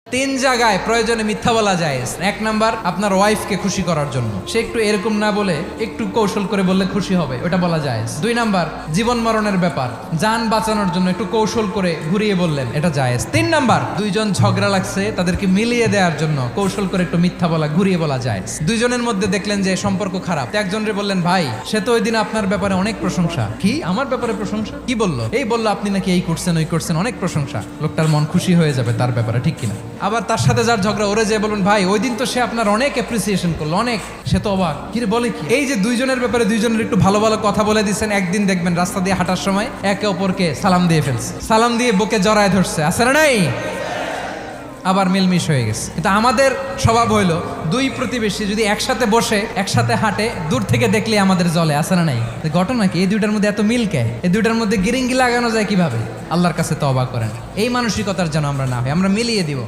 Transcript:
তিন জায়গায় প্রয়োজনে মিথ্যা বলা যায়। এক নাম্বার, আপনার ওয়াইফকে খুশি করার জন্য, সে একটু এরকম না বলে একটু কৌশল করে বললে খুশি হবে, ওটা বলা যায়। দুই নাম্বার, জীবন মরণের ব্যাপার, যান বাঁচানোর জন্য একটু কৌশল করে ঘুরিয়ে বললেন, এটা জায়েজ। তিন নাম্বার, দুইজন ঝগড়া লাগছে তাদেরকে মিলিয়ে দেওয়ার জন্য কৌশল করে একটু মিথ্যা বলা, ঘুরিয়ে বলা যায়। দুইজনের মধ্যে দেখলেন যে সম্পর্ক খারাপ, একজনরে বললেন, ভাই সে তো ওই দিন আপনার ব্যাপারে অনেক প্রশংসা। কি আমার ব্যাপারে প্রশংসা? কি বললো? এই বললো আপনি নাকি এই করছেন ওই করছেন, অনেক প্রশংসা। লোকটার মন খুশি হয়ে যাবে তার ব্যাপারে, ঠিক কিনা? আবার তার সাথে যার ঝগড়া, ওরে যে বলুন, ভাই ওই দিন তো সে আপনার অনেক অ্যাপ্রিসিয়েশন করলো, অনেক। সে তো অবাক, কি রে বলে কি? এই যে দুইজনের ব্যাপারে দুইজনের একটু ভালো ভালো কথা বলে দিচ্ছেন, একদিন দেখবেন রাস্তা দিয়ে হাঁটার সময় একে অপরকে সালাম দিয়ে ফেলছে, সালাম দিয়ে বুকে জড়ায় ধরছে, আছে না নাই? আবার মিলমিশ হয়ে গেছে। কিন্তু আমাদের স্বভাব হইলো, দুই প্রতিবেশী যদি একসাথে বসে একসাথে হাঁটে, দূর থেকে দেখলে আমাদের জলে, আছে না নাই? ঘটনা কি? এই দুইটার মধ্যে এত মিল কে? এই দুইটার মধ্যে গিরিঙ্গি লাগানো যায় কিভাবে? আল্লাহর কাছে তওবা করেন, এই মানসিকতার যেন আমরা না হয়, আমরা মিলিয়ে দিব।